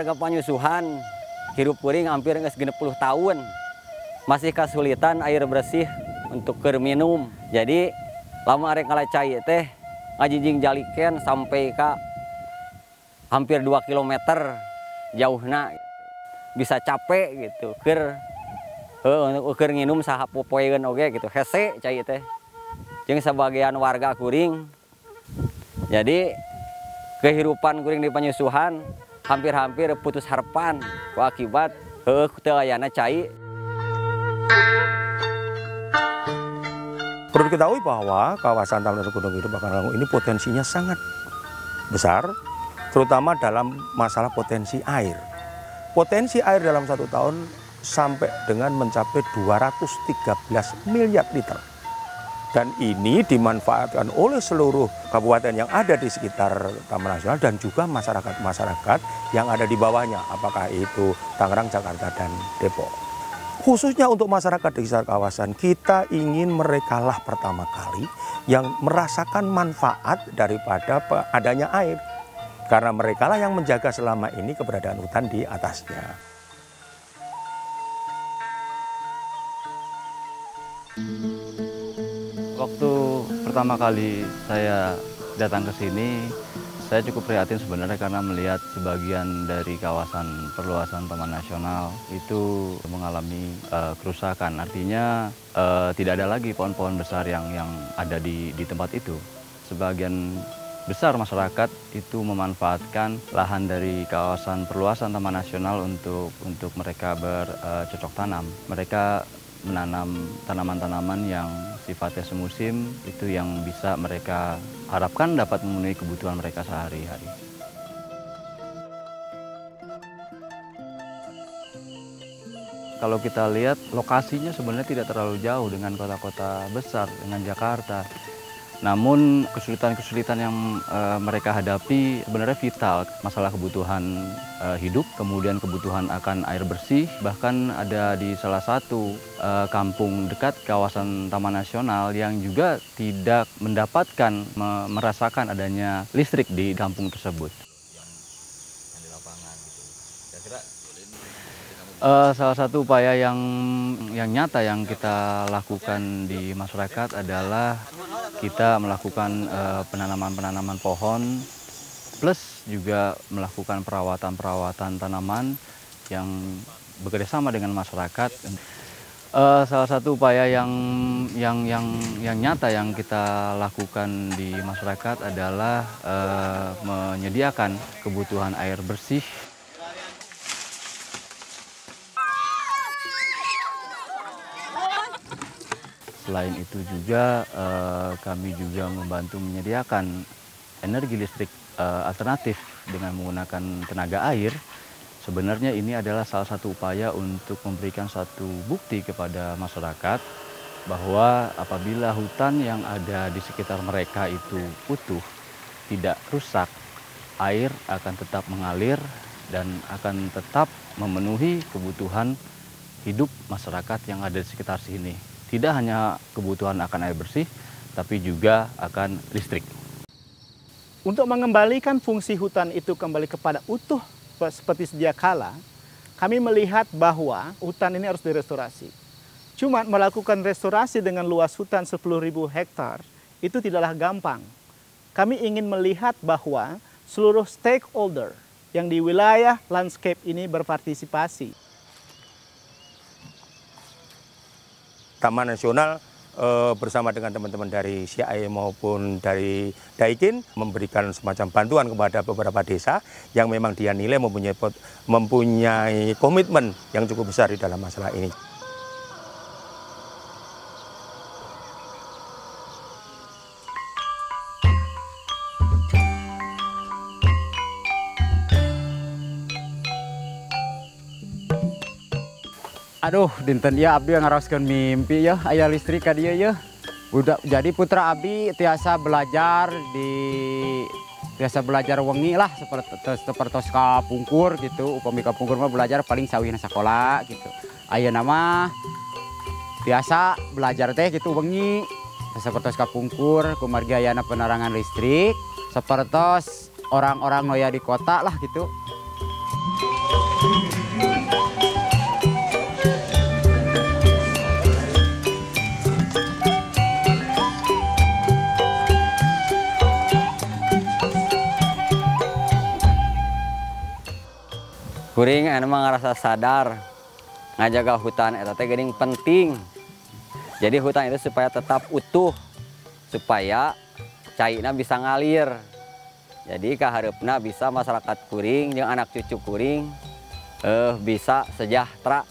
warga Panyusuhan hirup kuring hampir 60 tahun masih kesulitan air bersih untuk minum. Jadi lama arek ngalacai teh ngajijing jaliken sampai ke hampir 2 km jauhna gitu. Bisa capek gitu keur nginum saha popoeun oge gitu hese cai teh jeung sebagian warga kuring. Jadi kehidupan kuring di Panyusuhan hampir-hampir putus harapan ku akibat teu ayana cai. Perlu diketahui bahwa kawasan Taman Nasional Gunung Kidul Bakalangu ini potensinya sangat besar, terutama dalam masalah potensi air. Potensi air dalam 1 tahun sampai dengan mencapai 213 miliar liter. Dan ini dimanfaatkan oleh seluruh kabupaten yang ada di sekitar Taman Nasional dan juga masyarakat-masyarakat yang ada di bawahnya, apakah itu Tangerang, Jakarta, dan Depok. Khususnya untuk masyarakat di sekitar kawasan, kita ingin merekalah pertama kali yang merasakan manfaat daripada adanya air. Karena merekalah yang menjaga selama ini keberadaan hutan di atasnya. Waktu pertama kali saya datang ke sini, saya cukup prihatin sebenarnya karena melihat sebagian dari kawasan perluasan Taman Nasional itu mengalami kerusakan. Artinya tidak ada lagi pohon-pohon besar yang ada di tempat itu. Sebagian besar masyarakat itu memanfaatkan lahan dari kawasan perluasan Taman Nasional untuk mereka bercocok tanam. Mereka menanam tanaman-tanaman yang sifatnya semusim, itu yang bisa mereka harapkan dapat memenuhi kebutuhan mereka sehari-hari. Kalau kita lihat lokasinya sebenarnya tidak terlalu jauh dengan kota-kota besar, dengan Jakarta. Namun kesulitan-kesulitan yang mereka hadapi sebenarnya vital. Masalah kebutuhan hidup, kemudian kebutuhan akan air bersih. Bahkan ada di salah satu kampung dekat kawasan Taman Nasional yang juga tidak mendapatkan, merasakan adanya listrik di kampung tersebut. Salah satu upaya yang nyata yang kita lakukan di masyarakat adalah kita melakukan penanaman pohon plus juga melakukan perawatan tanaman yang bekerjasama dengan masyarakat. Salah satu upaya yang nyata yang kita lakukan di masyarakat adalah menyediakan kebutuhan air bersih. Selain itu juga kami juga membantu menyediakan energi listrik alternatif dengan menggunakan tenaga air. Sebenarnya ini adalah salah satu upaya untuk memberikan satu bukti kepada masyarakat bahwa apabila hutan yang ada di sekitar mereka itu utuh, tidak rusak, air akan tetap mengalir dan akan tetap memenuhi kebutuhan hidup masyarakat yang ada di sekitar sini. Tidak hanya kebutuhan akan air bersih, tapi juga akan listrik. Untuk mengembalikan fungsi hutan itu kembali kepada utuh seperti sedia kala, kami melihat bahwa hutan ini harus direstorasi. Cuma melakukan restorasi dengan luas hutan 10.000 hektar itu tidaklah gampang. Kami ingin melihat bahwa seluruh stakeholder yang di wilayah landscape ini berpartisipasi. Taman Nasional bersama dengan teman-teman dari CIAE maupun dari Daikin memberikan semacam bantuan kepada beberapa desa yang memang dia nilai mempunyai komitmen yang cukup besar di dalam masalah ini. Aduh, dinten ya abdi ngaroskeun mimpi ya, aya listrik ka dieu ya. Udah jadi putra abdi tiasa belajar wengi lah seperti ka pungkur gitu. Upami ka pungkur mah belajar paling sawihna sakola gitu. Ayeuna mah tiasa belajar teh gitu wengi. Seperti ka pungkur kumargi ayana penerangan listrik, seperti orang-orang noya di kota lah gitu. Kuring emang ngerasa sadar ngajaga hutan eta teh geuning penting. Jadi hutan itu supaya tetap utuh, supaya cairna bisa ngalir. Jadi kahareupna bisa masyarakat kuring jeung anak cucu kuring bisa sejahtera.